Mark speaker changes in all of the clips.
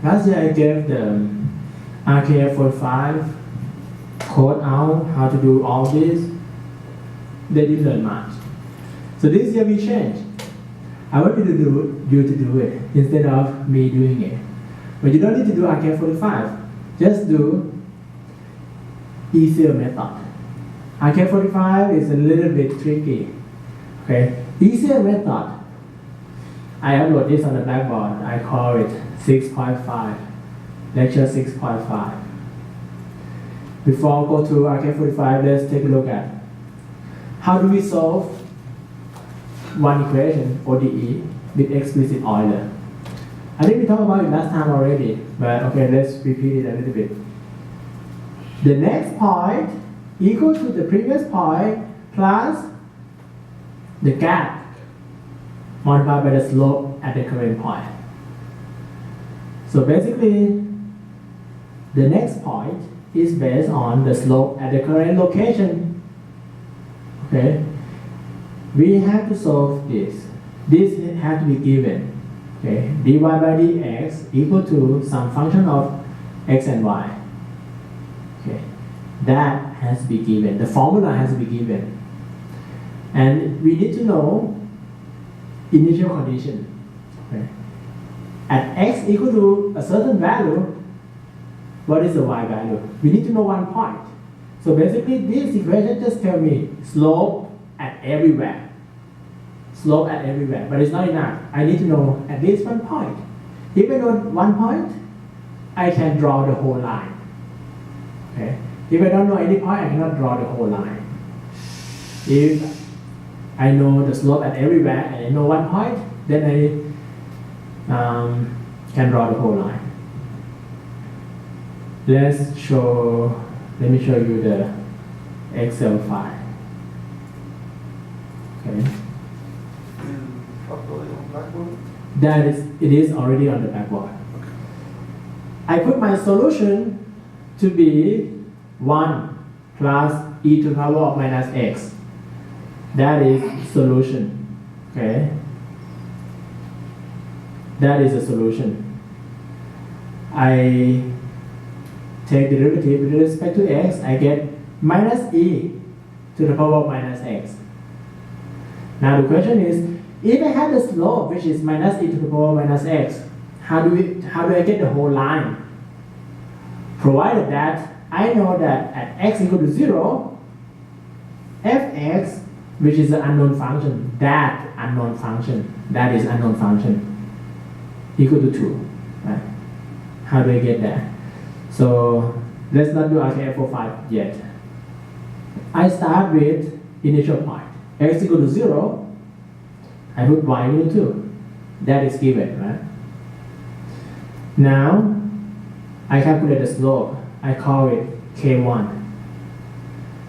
Speaker 1: Last year I gave the RKF45 code out how to do all this. They didn't learn much. So this year we changed. I want you to do it instead of me doing it. But you don't need to do RKF45. Just do easier method. RKF45 is a little bit tricky. Okay, easier method. I upload this on the Blackboard. I call it 6.5, lecture 6.5. Before I go to RK45, let's take a look at how do we solve one equation, ODE, with explicit Euler. I think we talked about it last time already, but okay, let's repeat it a little bit. The next point equal to the previous point plus the gap multiplied by the slope at the current point. So basically, the next point is based on the slope at the current location. Okay, we have to solve this. This has to be given. Okay, dy by dx equal to some function of x and y. Okay, that has to be given. The formula has to be given, and we need to know initial condition. Okay, at x equal to a certain value, what is the y value? We need to know one point. So basically, this equation just tells me slope at everywhere. Slope at everywhere, but it's not enough. I need to know at least one point. If I know one point, I can draw the whole line. Okay. If I don't know any point, I cannot draw the whole line. If I know the slope at everywhere and I know one point, then I can draw the whole line. Let me show you the Excel file. Okay. It is already on the Blackboard.
Speaker 2: Okay.
Speaker 1: I put my solution to be 1 plus e to the power of minus x. That is solution. Okay. That is a solution. I take the derivative with respect to x, I get minus e to the power of minus x. Now the question is, if I have the slope which is minus e to the power of minus x, how do I get the whole line? Provided that I know that at x equal to 0, fx, which is an unknown function, that is unknown function, equal to 2. Right? How do I get that? So let's not do RKF45 yet. I start with initial point. X equal to 0, I put y equal to 2. That is given, right? Now, I calculate the slope. I call it K1.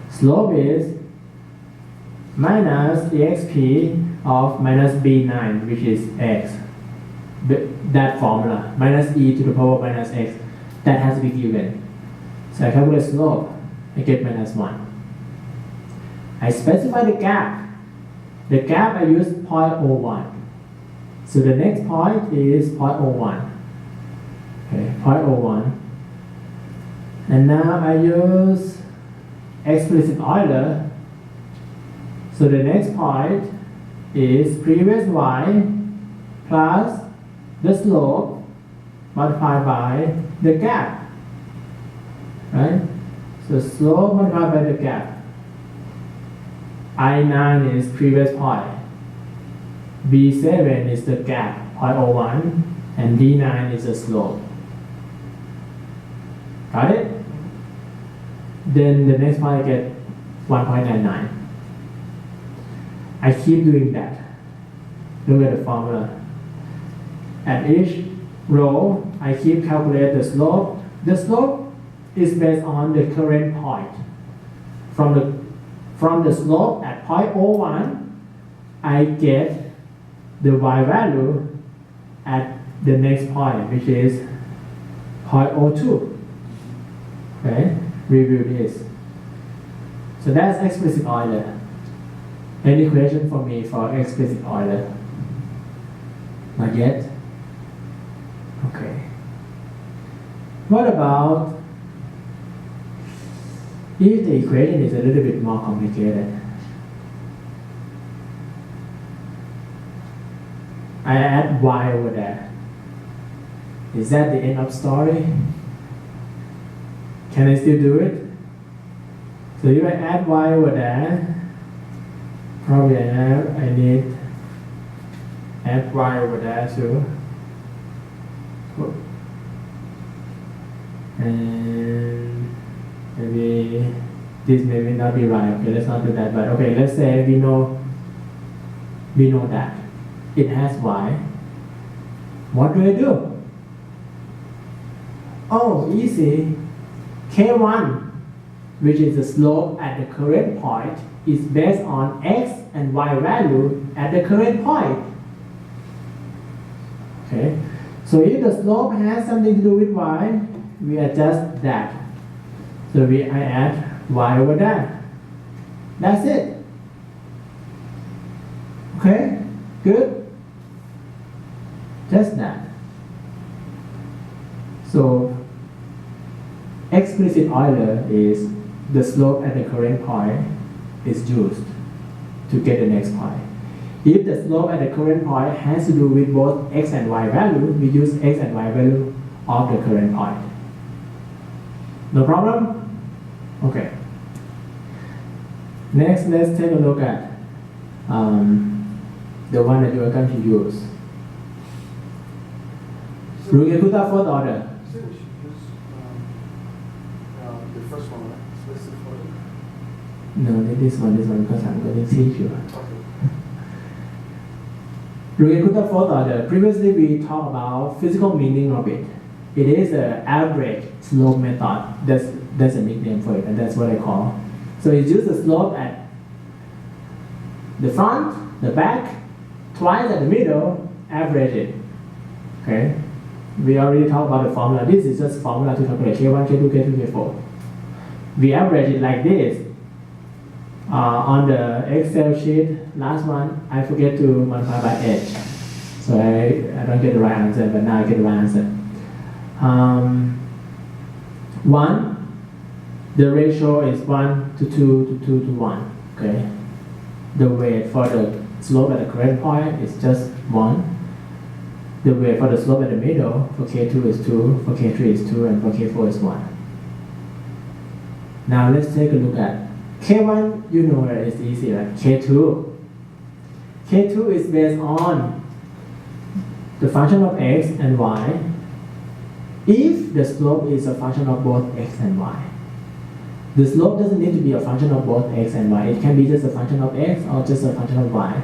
Speaker 1: Slope is minus exp of minus b9, which is x. That formula, minus e to the power of minus x, that has to be given. So I calculate slope, I get minus 1. I specify the gap. The gap I use 0.01. So the next point is 0.01. Okay, 0.01. And now I use explicit Euler. So the next point is previous y plus the slope multiplied by the gap. Right? So slope multiplied by the gap. I9 is previous point. B7 is the gap, 0.01, and D9 is the slope. Got it? Then the next point I get 1.99. I keep doing that. Look at the formula. At each row, I keep calculating the slope. The slope is based on the current point. From the slope at 0.01, I get the y value at the next point, which is 0.02. Okay, review this. So that's explicit Euler. Any question for me for explicit Euler? Not yet? Okay. What about if the equation is a little bit more complicated? I add y over there. Is that the end of story? Can I still do it? So if I add y over there, probably I need add y over there too. And maybe this may not be right. Okay, let's not do that. But okay, let's say we know that it has y. What do I do? Oh, easy. K1, which is the slope at the current point, is based on x and y value at the current point. Okay, so if the slope has something to do with y, we adjust that. So I add y over that. That's it. Okay, good. Just that. So explicit Euler is the slope at the current point is used to get the next point. If the slope at the current point has to do with both x and y value, we use x and y value of the current point. No problem? Okay. Next, let's take a look at the one that you are going to use. Rugekuta fourth order.
Speaker 2: The first one, right? Explicit Euler.
Speaker 1: No, this one, because I'm going to teach you.
Speaker 2: Okay.
Speaker 1: Rugekuta fourth order. Previously, we talked about physical meaning of it. It is an average slope method. That's a nickname for it, and that's what I call. So it uses the slope at the front, the back, twice at the middle, average it. Okay? We already talked about the formula. This is just formula to calculate K1, K2, K3, K4. We average it like this. On the Excel sheet, last one, I forget to multiply by h. So I don't get the right answer, but now I get the right answer. 1, the ratio is 1 to 2 to 2 to 1. Okay? The weight for the slope at the current point is just 1. The weight for the slope at the middle for K2 is 2, for K3 is 2, and for K4 is 1. Now let's take a look at K1, you know that it's easy, right? K2. K2 is based on the function of x and y if the slope is a function of both x and y. The slope doesn't need to be a function of both x and y. It can be just a function of x or just a function of y.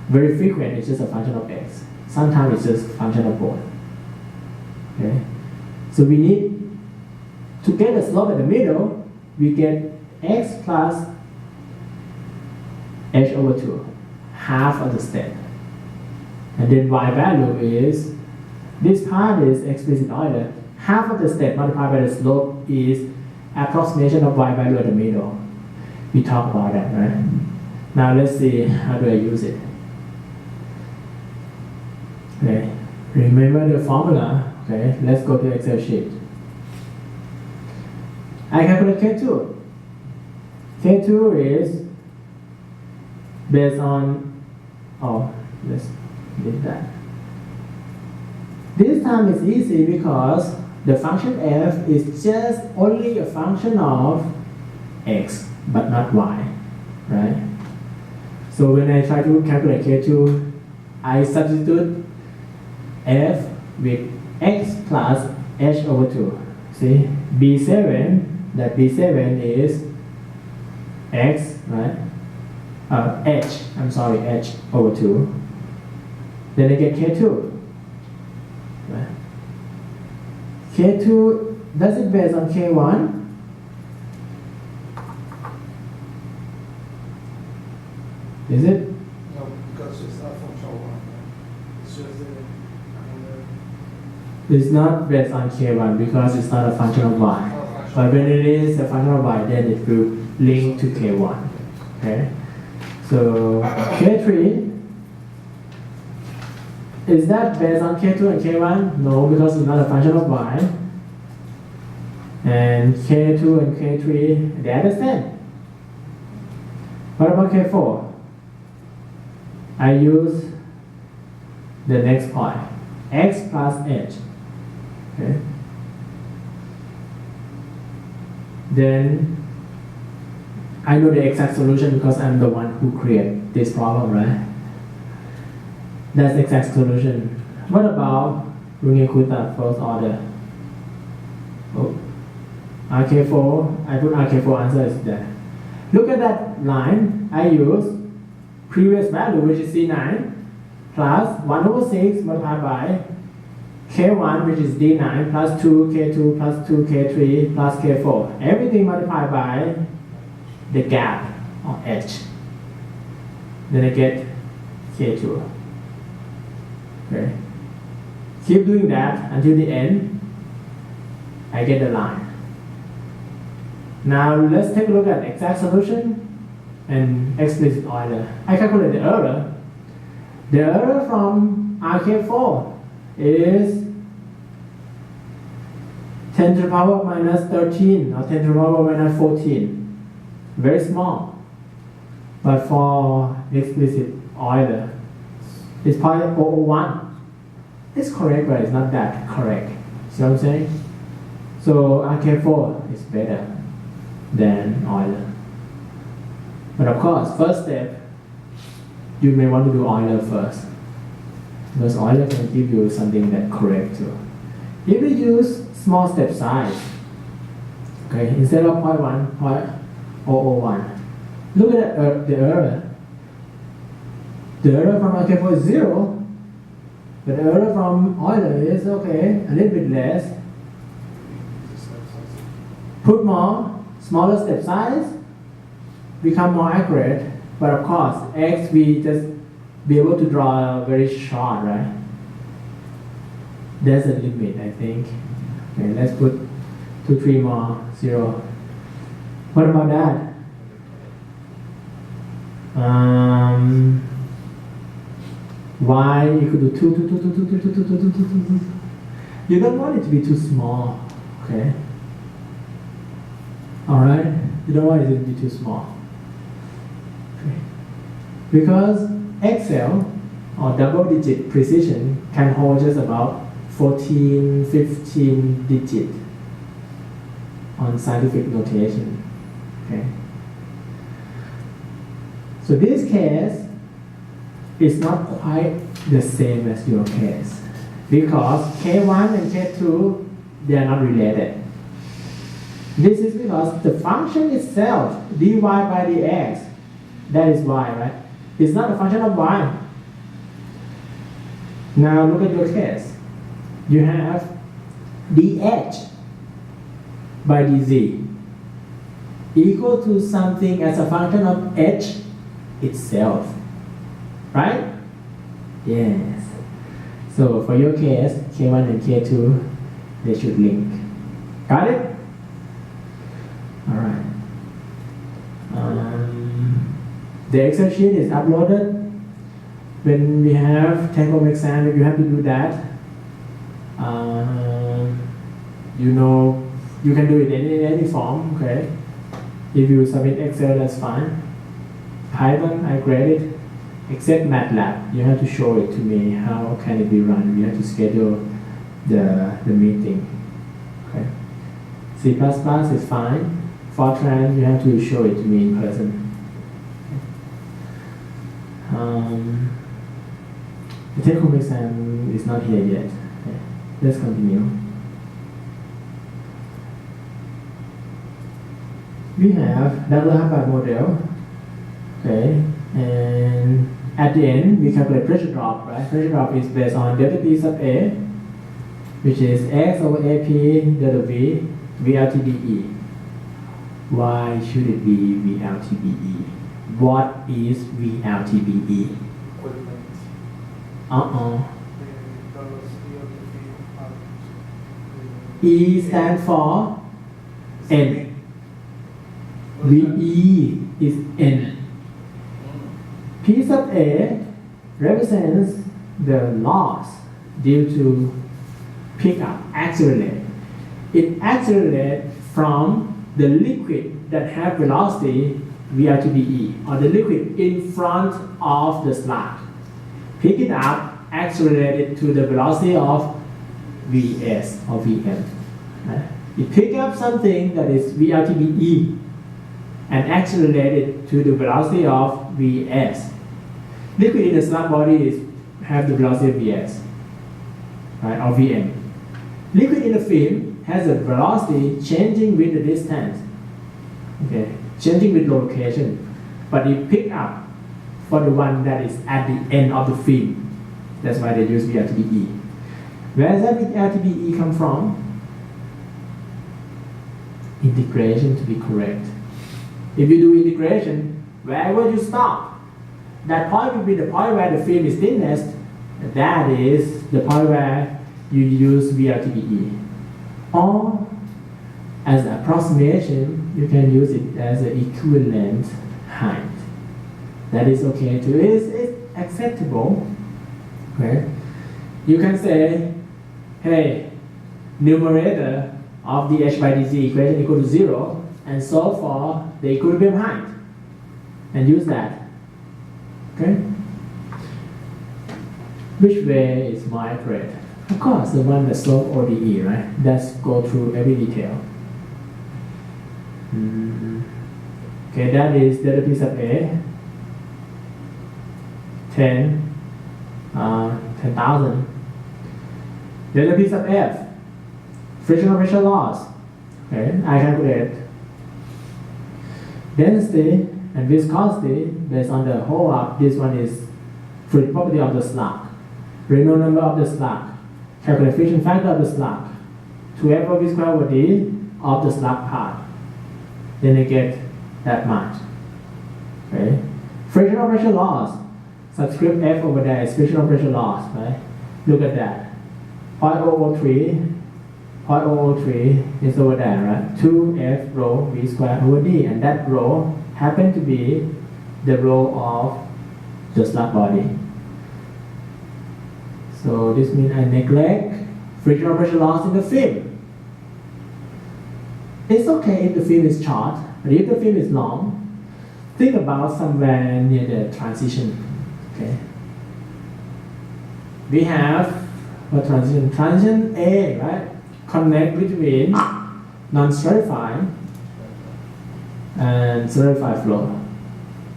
Speaker 1: Very frequent, it's just a function of x. Sometimes it's just a function of both. Okay? So we need to get the slope at the middle, we get x plus h over 2, half of the step. And then y value is, this part is explicit Euler. Half of the step multiplied by the slope is approximation of y value at the middle. We talked about that, right? Now let's see how do I use it. Okay, remember the formula. Okay, let's go to Excel sheet. I calculate K2. K2 is based on, let's leave that. This time it's easy because the function f is just only a function of x, but not y, right? So when I try to calculate K2, I substitute f with x plus h over 2. See, B7, that B7 is x, right? H over 2. Then I get K2. Right? K2, does it based on K1? Is it?
Speaker 2: No, because it's not function of one. It's just
Speaker 1: It's not based on K1 because it's not a function of y. But when it is a function of y, then it will link to K1. Okay? So K3, is that based on K2 and K1? No, because it's not a function of y. And K2 and K3, they are the same. What about K4? I use the next point, x plus h. Okay. Then I know the exact solution because I'm the one who created this problem, right? That's the exact solution. What about Runge-Kutta first order? Oh, RK4, I put RK4 answer is there. Look at that line. I use previous value, which is C9, plus 1 over 6 multiplied by K1, which is D9, plus 2 K2, plus 2 K3, plus K4. Everything multiplied by the gap of H. Then I get K2. Okay. Keep doing that until the end. I get the line. Now let's take a look at exact solution and explicit Euler. I calculate the error. The error from RK4 is 10 to the power minus 13 or 10 to the power minus 14. Very small. But for explicit Euler, it's 0.001. It's correct, but it's not that correct. See what I'm saying? So RK4 is better than Euler. But of course, first step, you may want to do Euler first. Because Euler can give you something that's correct too. If you use small step size, okay, instead of 0.1, 0.001, look at the error. The error from RK4 is 0, but the error from Euler is okay, a little bit less. Put more, smaller step size, become more accurate, but of course, X we just be able to draw very short, right? There's a limit, I think. Okay, let's put 2, 3 more, 0. What about that? Y equal to 2. You don't want it to be too small, okay? Alright? You don't want it to be too small. Okay. Because Excel or double digit precision can hold just about 14, 15 digits on scientific notation. Okay. So this case is not quite the same as your case because K1 and K2 they are not related. This is because the function itself, dy by dx, that is y, right? It's not a function of y. Now look at your case. You have dh by dz equal to something as a function of h itself, right? Yes. So for your case, K1 and K2, they should link. Got it? Alright. The Excel sheet is uploaded. When we have take-home exam, if you have to do that, you know, you can do it in any form, okay? If you submit Excel, that's fine. Python, I grade it. Except MATLAB, you have to show it to me. How can it be run? You have to schedule the meeting. Okay. C++ is fine. Fortran, you have to show it to me in person. The take-home exam is not here yet. Okay. Let's continue. We have double half-pipe model. Okay, and at the end we calculate pressure drop, right? Pressure drop is based on delta P sub A, which is X over AP delta V, VLTDE. Why should it be VLTDE? What is VLTDE? E stands for N. VE is N. P sub A represents the loss due to pickup, accelerate. it accelerates from the liquid that have velocity VR to dE, or the liquid in front of the slug. Pick it up, accelerate it to the velocity of Vs or Vm. Right? You pick up something that is VR to dE and accelerate it to the velocity of Vs. Liquid in the slug body have the velocity of Vs, right, or Vm. Liquid in the film has a velocity changing with the distance, okay, changing with location. But you pick up for the one that is at the end of the film. That's why they use VR to dE. Where does that VR to dE come from? Integration to be correct. If you do integration, wherever you stop, that point will be the point where the film is thinnest. That is the point where you use VR to dE. Or as an approximation, you can use it as an equivalent height. That is okay too. It's acceptable. Okay? You can say, hey, numerator of the h by dz equation equal to 0, and solve for the equilibrium height, and use that. Okay? Which way is more accurate? Of course, the one that solve ODE, right? Let's go through every detail. Okay, that is delta p sub A, 10,000. Delta p sub F, frictional pressure loss. Okay, I calculate density and viscosity based on the holdup. This one is fluid property of the slug. Reynolds number of the slug. Calculate friction factor of the slug. 2F over V square over D of the slug part. Then I get that much. Okay. Frictional pressure loss. Subscript F over there is frictional pressure loss. Right? Look at that. 0.003 is over there, right? 2F rho V square over D, and that rho happen to be the rho of the slug body. So this means I neglect frictional pressure loss in the film. It's okay if the film is short, but if the film is long, think about somewhere near the transition. Okay. We have a transition. Transition A, right? Connect between non-stratified and stratified flow.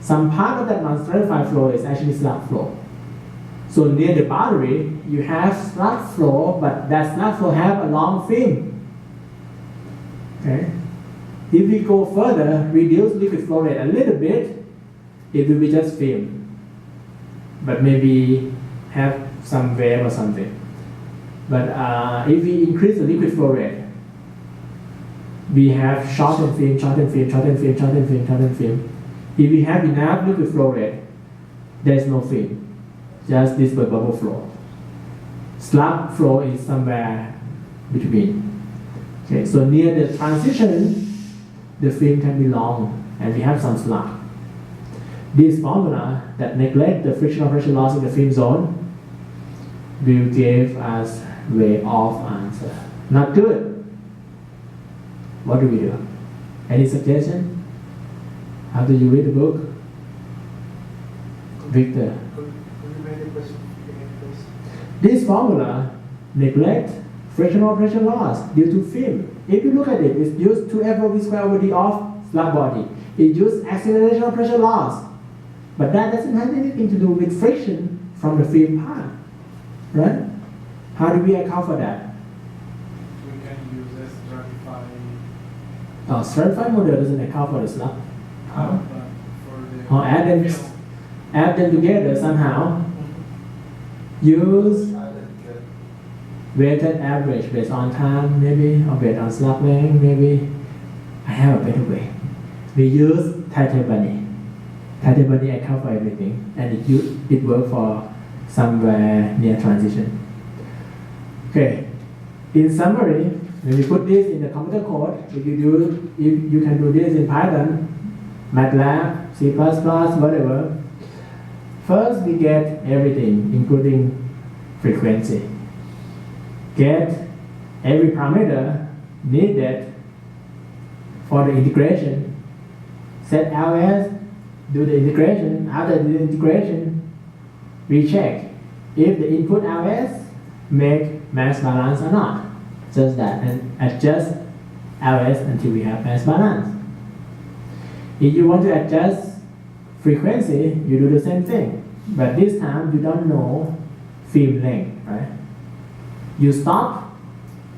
Speaker 1: Some part of that non-stratified flow is actually slug flow. So near the boundary, you have slug flow, but that slug flow have a long film. Okay. If we go further, reduce liquid flow rate a little bit, it will be just film. But maybe have some wave or something. But if we increase the liquid flow rate, we have shortened film, shortened film, shortened film, shortened film, shortened film. If we have enough liquid flow rate, there's no film, just this bubble flow. Slug flow is somewhere between. Okay, so near the transition, the film can be long, and we have some slug. This formula that neglect the frictional pressure loss in the film zone will give us way off answer. Not good. What do we do? Any suggestion? How do you read the book? Victor.
Speaker 2: Could you make a question again, please?
Speaker 1: This formula neglect frictional pressure loss due to film. If you look at it, it's used 2F over V square over D of slug body. It used acceleration of pressure loss. But that doesn't have anything to do with friction from the film part. Right? How do we account for that?
Speaker 2: We can use a stratified.
Speaker 1: Stratified model doesn't account for the slug.
Speaker 2: For the
Speaker 1: Or add them together somehow. Use weighted average based on time, maybe, or based on slug length, maybe. I have a better way. We use Taitel-Barnea. Taitel-Barnea account for everything, and it works for somewhere near transition. Okay. In summary, when we put this in the computer code, if you can do this in Python, MATLAB, C++, whatever. First, we get everything, including frequency. Get every parameter needed for the integration. Set ls, do the integration. After the integration, we check if the input ls make mass balance or not. Just that, and adjust ls until we have mass balance. If you want to adjust frequency, you do the same thing. But this time you don't know film length, right? You stop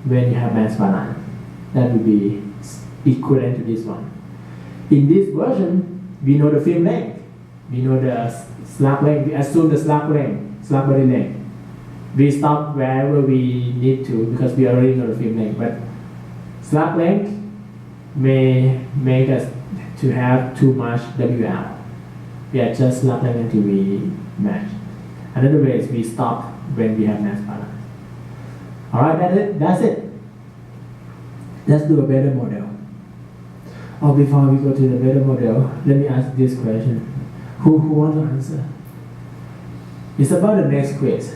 Speaker 1: when you have mass balance. That will be equivalent to this one. In this version, we know the film length. We know the slab length. We assume the slab length, slab body length. We stop wherever we need to because we already know the film length. But slab length may make us to have too much WL. We adjust slab length until we match. Another way is we stop when we have mass balance. Alright, that's it. Let's do a better model. Oh, before we go to the better model, let me ask this question. Who wants to answer? It's about the next quiz.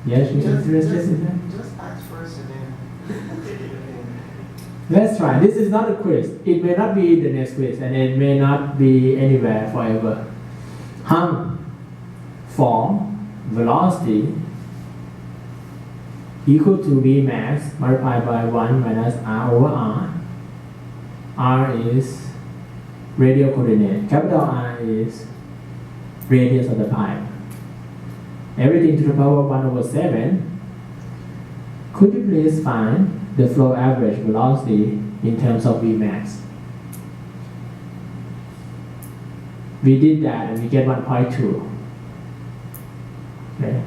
Speaker 1: Yes, you're interested in that?
Speaker 2: Just ask first and then.
Speaker 1: Let's try. This is not a quiz. It may not be the next quiz, and it may not be anywhere forever. Hung for velocity equal to V max multiplied by 1 minus R over R. R is radial coordinate. Capital R is radius of the pipe. Everything to the power of 1 over 7. Could you please find the flow average velocity in terms of V max? We did that and we get 1.2. Okay.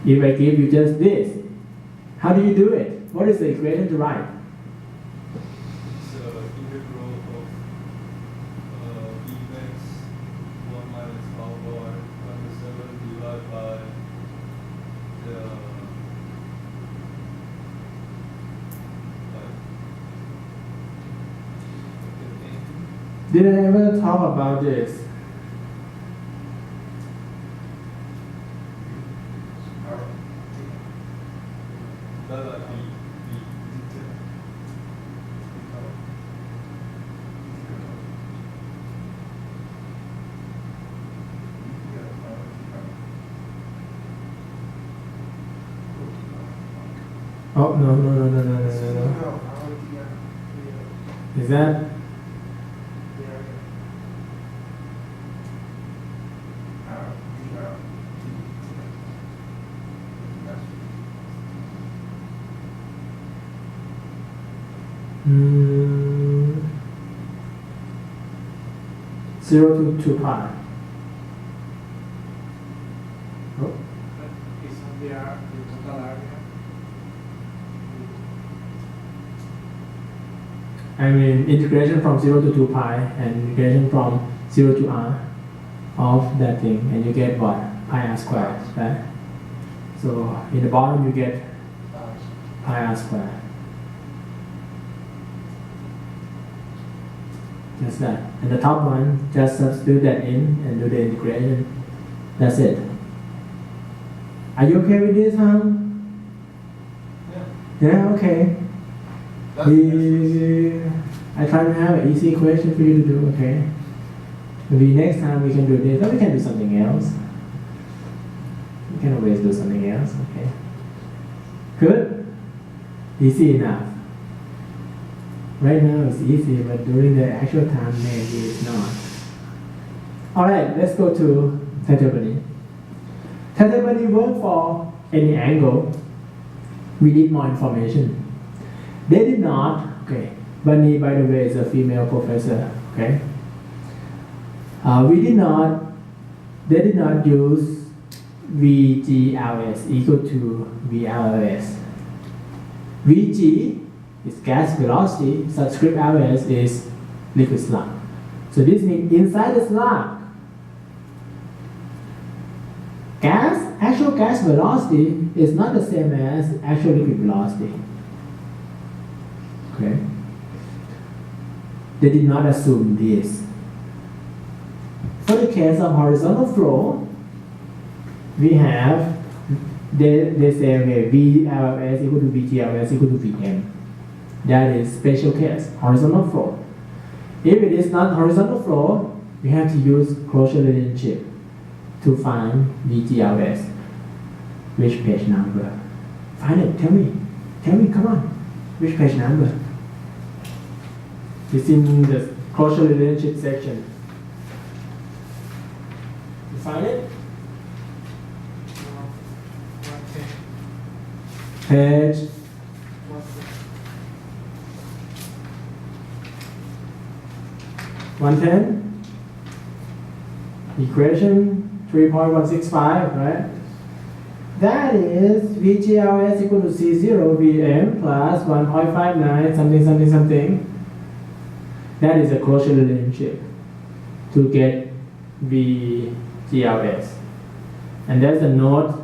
Speaker 1: If I give you just this, how do you do it? What is the equation to write?
Speaker 3: It's integral of V max 1 minus R over 1/7 divided by the
Speaker 1: Did I ever talk about this? Oh, no. Is that? Mm, 0 to 2 pi. Oh.
Speaker 2: Is the total area?
Speaker 1: I mean integration from 0 to 2 pi and integration from 0 to r of that thing, and you get what? Pi r squared, right? So in the bottom you get pi r squared. Just that. And the top one, just substitute that in and do the integration. That's it. Are you okay with this, huh? Yeah, okay. I try to have an easy question for you to do, okay? Maybe next time we can do this, or we can do something else. We can always do something else, okay? Good? Easy enough. Right now it's easy, but during the actual time, maybe it's not. Alright, let's go to Taitel-Barnea. Taitel-Barnea work for any angle. We need more information. They did not, okay, Barnea, by the way, is a female professor, okay? They did not use VGLS equal to VLS. VG is gas velocity, subscript LS is liquid slug. So this means inside the slug, actual gas velocity is not the same as actual liquid velocity. Okay? They did not assume this. For the case of horizontal flow, we have they say, okay, VLS equal to VGLS equal to VM. That is special case, horizontal flow. If it is not horizontal flow, we have to use closure relationship to find VGLS. Which page number? Find it, tell me, come on. Which page number? It's in the closure relationship section. You find it? Page 110. Equation 3.165, right? That is VGLS equal to C0 VM plus 1.59 something. That is a closure relationship to get VGLS. And there's a note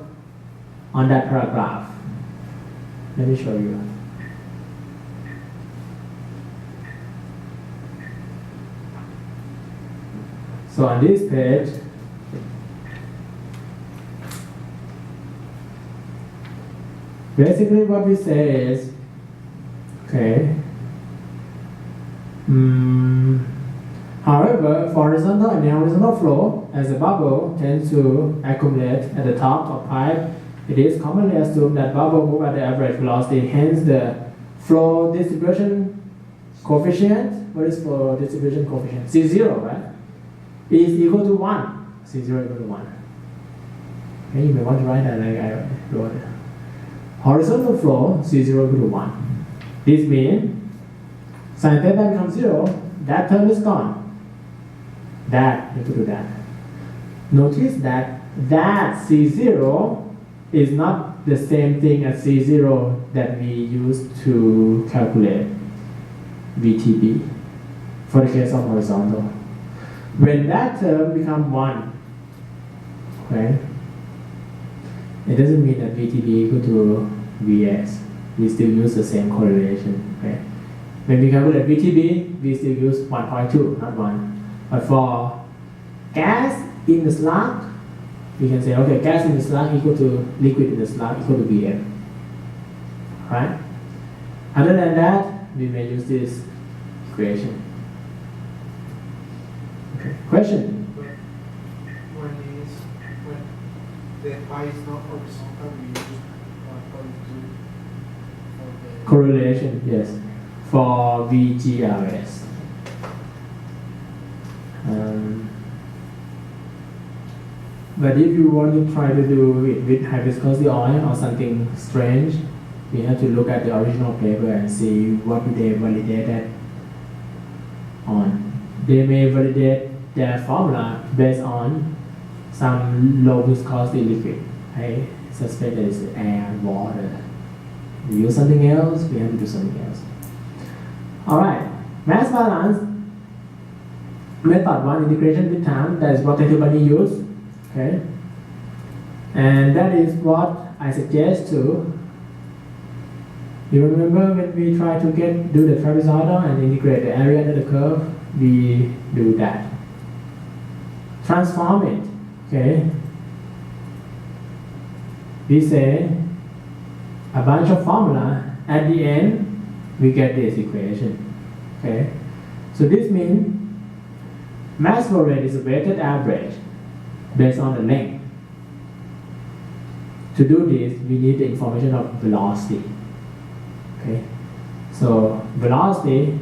Speaker 1: on that paragraph. Let me show you. So on this page, basically what we say is, okay, however, for horizontal and horizontal flow, as a bubble tends to accumulate at the top of pipe, it is commonly assumed that bubble move at the average velocity, hence the flow distribution coefficient, what is flow distribution coefficient? C0, right? Is equal to 1. C0 equal to 1. Okay, you may want to write that like I wrote it. Horizontal flow, C0 equal to 1. This means sin theta becomes 0, that term is gone. That equal to that. Notice that C0 is not the same thing as C0 that we use to calculate VTB for the case of horizontal. When that term becomes 1, okay, it doesn't mean that VTB equal to Vs. We still use the same correlation. Okay? When we calculate VTB, we still use 1.2, not 1. But for gas in the slug, we can say, okay, gas in the slug equal to liquid in the slug equal to Vm. Right? Other than that, we may use this equation. Okay. Question?
Speaker 2: When the pi is not horizontal, we use 1.2 for the
Speaker 1: Correlation, yes. For VGLS. But if you want to try to do it with high viscosity oil or something strange, we have to look at the original paper and see what they validated on. They may validate their formula based on some low viscosity liquid. I suspect that it's air and water. We use something else, we have to do something else. Alright, mass balance, method 1, integration with time, that is what Taitel-Barnea used. Okay? And that is what I suggest to. You remember when we try to do the trapezoidal and integrate the area under the curve, we do that. Transform it. Okay? We say a bunch of formula, at the end we get this equation. Okay? So this means mass flow rate is a weighted average based on the length. To do this, we need the information of velocity. Okay? So velocity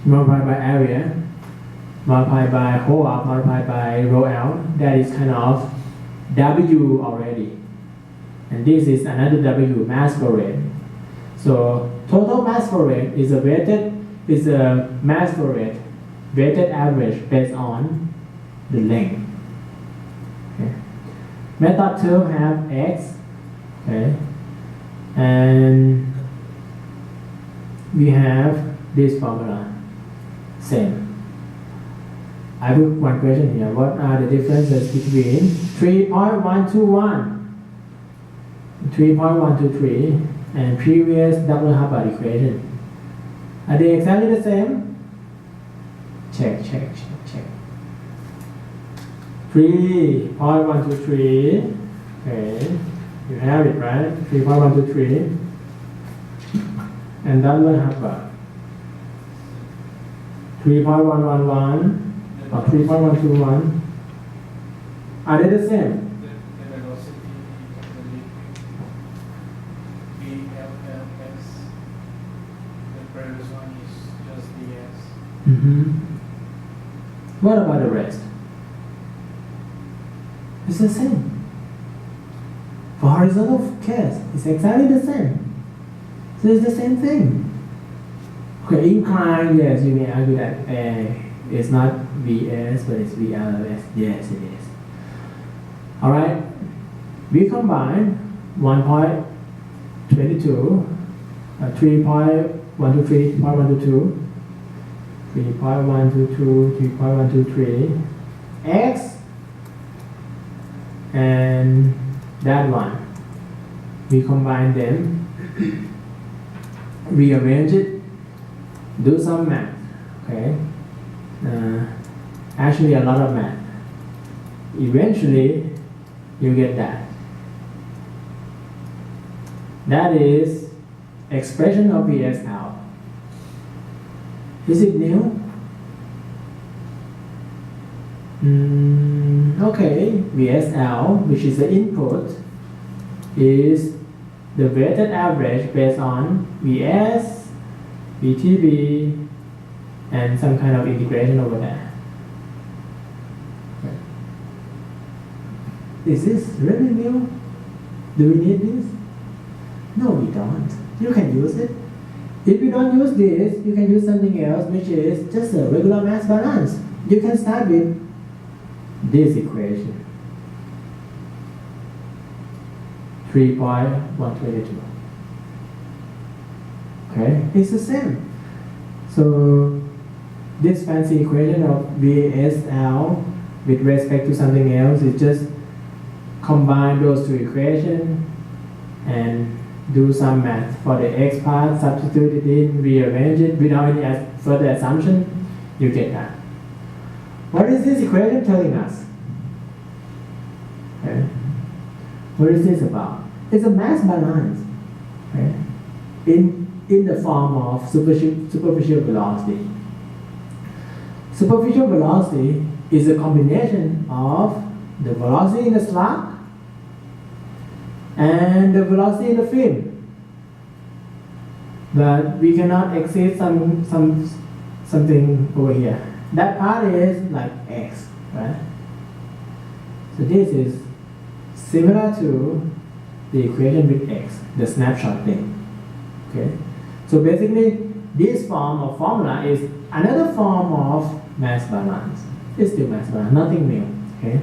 Speaker 1: multiplied by area, multiplied by holdup, multiplied by rho L, that is kind of W already. And this is another W, mass flow rate. So total mass flow rate is a mass flow rate weighted average based on the length. Okay. Method 2 have X. Okay. And we have this formula. Same. I put one question here. What are the differences between 3.121, 3.123 and previous double Hubbard equation? Are they exactly the same? Check. 3.123 Okay, you have it, right? 3.123. And that one have what? 3.111 or 3.121. Are they the same?
Speaker 3: The velocity of the liquid, VLLS. The previous one is just ds.
Speaker 1: Mm-hmm. What about the rest? It's the same. For horizontal case, it's exactly the same. So it's the same thing. Okay, incline, yes, you may argue that it's not Vs, but it's VLS. Yes, it is. Alright, we combine 1.22, 3.123, 3.122, 3.122, 3.123, x, and that one. We combine them, rearrange it, do some math, okay? Actually a lot of math. Eventually, you get that. That is expression of Vs out. Is it new? Okay, VSL, which is the input, is the weighted average based on Vs, VTB, and some kind of integration over there. Is this really new? Do we need this? No, we don't. You can use it. If you don't use this, you can use something else, which is just a regular mass balance. You can start with this equation. 3.122. Okay, it's the same. So this fancy equation of VSL with respect to something else is just combine those two equations and do some math for the x part, substitute it in, rearrange it without any further assumption, you get that. What is this equation telling us? Okay. What is this about? It's a mass balance, okay? in the form of superficial velocity. Superficial velocity is a combination of the velocity in the slot and the velocity in the film. But we cannot exceed something over here. That part is like x, right? So this is similar to the equation with x, the snapshot thing. Okay? So basically, this form of formula is another form of mass balance. It's still mass balance, nothing new. Okay?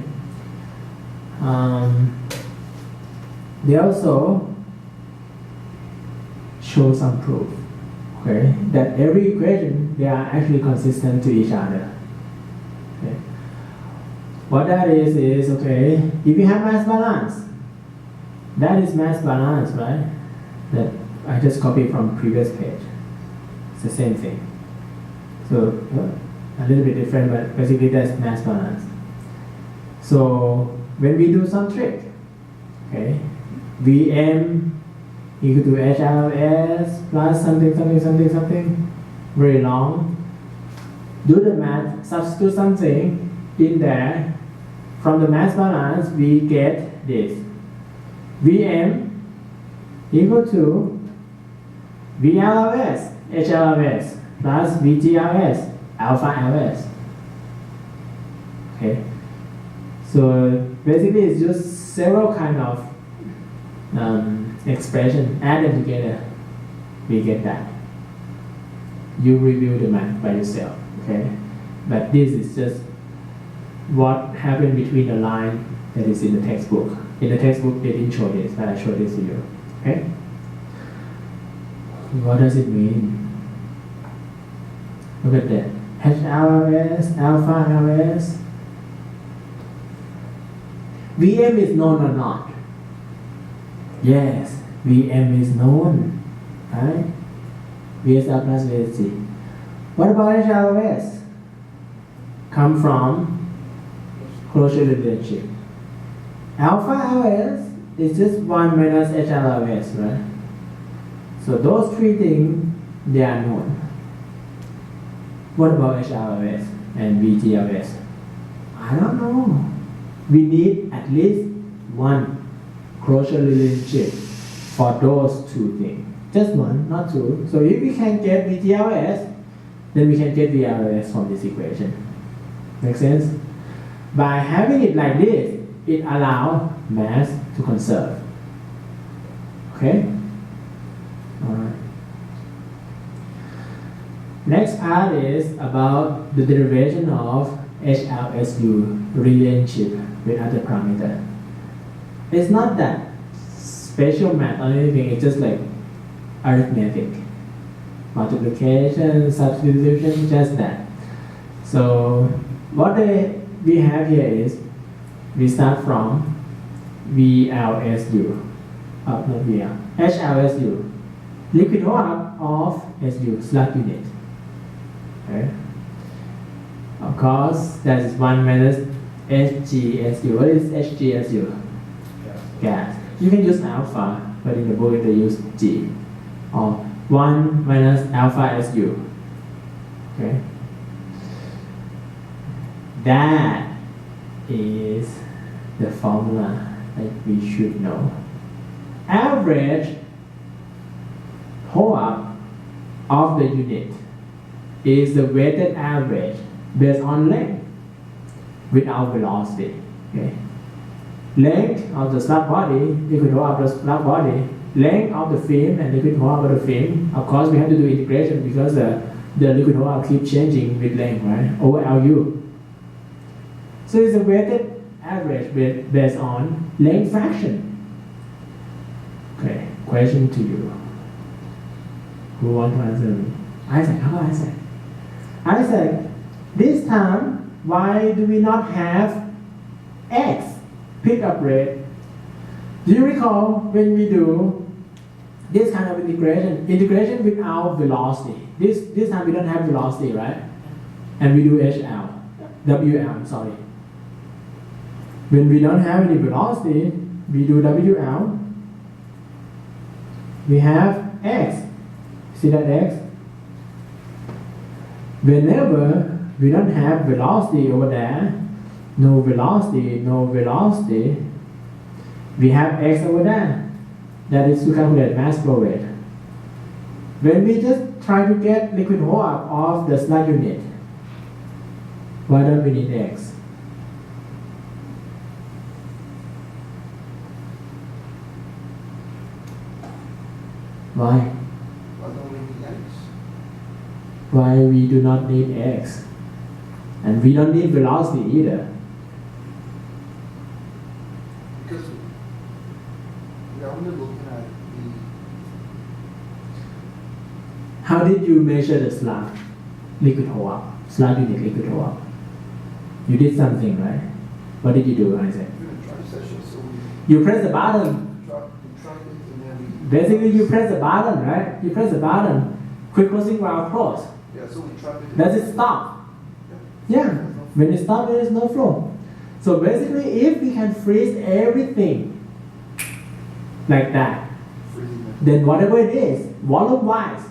Speaker 1: They also show some proof, okay, that every equation, they are actually consistent to each other. Okay. What that is okay, if you have mass balance, that is mass balance, right? That I just copied from previous page. It's the same thing. So a little bit different, but basically that's mass balance. So when we do some trick, okay, Vm equal to HLS plus something, very long. Do the math, substitute something in there. From the mass balance, we get this. Vm equal to VLS, HLS plus VGLS, alpha LS. Okay. So basically it's just several kind of expression, add them together, we get that. You review the math by yourself, okay? But this is just what happened between the line that is in the textbook. In the textbook they didn't show this, but I showed this to you, okay? What does it mean? Look at that. HLS, alpha LS. Vm is known or not? Yes, Vm is known, right? VSL plus VSC. What about HLS? Come from closure relationship. Alpha LS is just 1 minus HLS, right? So those three things, they are known. What about HLS and VGLS? I don't know. We need at least one closure relationship for those two things. Just one, not two. So if we can get VGLS, then we can get VLS from this equation. Make sense? By having it like this, it allows mass to conserve. Okay? Alright. Next part is about the derivation of HLSU relationship with other parameter. It's not that special math or anything, it's just like arithmetic. Multiplication, substitution, just that. So what we have here is we start from VLSU, not VL, HLSU, liquid holdup of SU, slug unit. Okay. Of course, that is 1 minus HGSU. What is HGSU? Gas. You can use alpha, but in the book they use G. Or 1 minus alpha SU. Okay. That is the formula that we should know. Average holdup of the unit is the weighted average based on length without velocity. Okay. Length of the slug body, liquid holdup of the slug body, length of the film and liquid holdup of the film. Of course, we have to do integration because the liquid holdup keeps changing with length, right? Over LU. So it's a weighted average based on length fraction. Okay, question to you. Who want to answer me? Isaac, how about Isaac? Isaac, this time, why do we not have X pickup rate? Do you recall when we do this kind of integration without velocity? This time we don't have velocity, right? And we do WL, sorry. When we don't have any velocity, we do WL. We have X. See that X? Whenever we don't have velocity over there, no velocity, we have X over there. That is to calculate mass flow rate. When we just try to get liquid holdup of the slug unit, why don't we need X? Why?
Speaker 2: Why don't we need X?
Speaker 1: Why we do not need X? And we don't need velocity either.
Speaker 2: Because we are only looking at
Speaker 1: How did you measure the slug liquid holdup? Slug unit liquid holdup. You did something, right? What did you do, Isaac?
Speaker 2: the try session, so we
Speaker 1: You press the button.
Speaker 2: try it and then
Speaker 1: Basically, you press the button, right? You press the button. Quick closing while close.
Speaker 2: yeah, so we try it.
Speaker 1: Does it stop? Yeah. When it stops, there is no flow. So basically, if we can freeze everything like that,
Speaker 2: Freezing it.
Speaker 1: then whatever it is, volume-wise,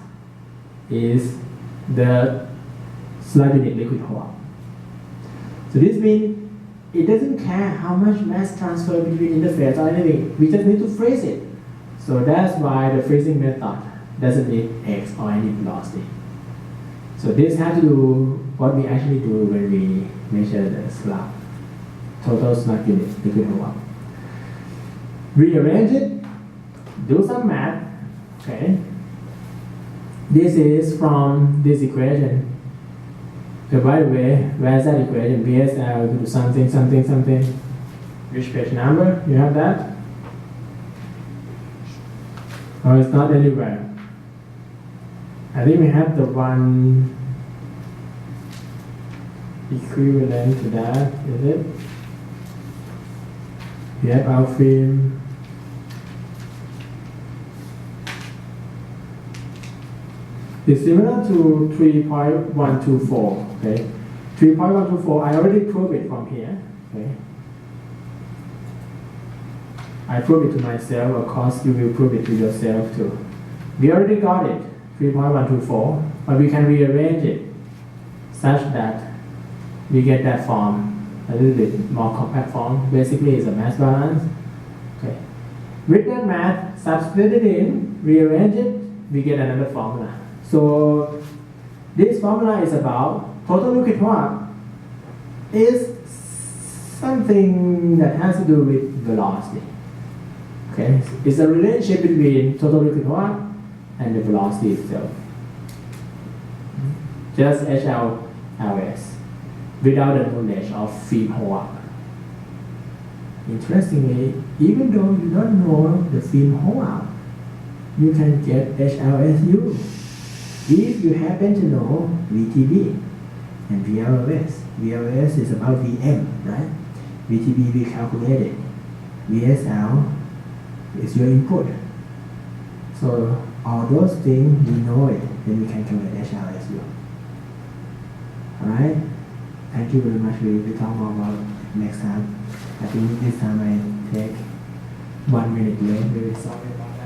Speaker 1: is the slug unit liquid holdup. So this means it doesn't care how much mass transfer between interface or anything. We just need to freeze it. So that's why the freezing method doesn't need X or any velocity. So this has to do what we actually do when we measure the slug, total slug unit liquid holdup. Rearrange it, do some math, okay? This is from this equation. So by the way, where's that equation? VSL equal to something, something, something. Which page number? You have that? Oh, it's not anywhere. I think we have the one equivalent to that, is it? We have our film. It's similar to 3.124, okay? 3.124, I already proved it from here, okay? I prove it to myself, of course you will prove it to yourself too. We already got it, 3.124, but we can rearrange it such that we get that form, a little bit more compact form. Basically it's a mass balance. Okay. With that math, substitute it in, rearrange it, we get another formula. So this formula is about total liquid torque is something that has to do with velocity. Okay, it's a relationship between total liquid torque and the velocity itself. Just HLLS without the knowledge of film holdup. Interestingly, even though you don't know the film holdup, you can get HLSU if you happen to know VTB and VLS. VLS is about VM, right? VTB we calculated. VSL is your input. So all those things we know it, then we can calculate HLSU. Alright? Thank you very much. We will talk more about next time. I think this time I take 1 minute late. Very sorry about that.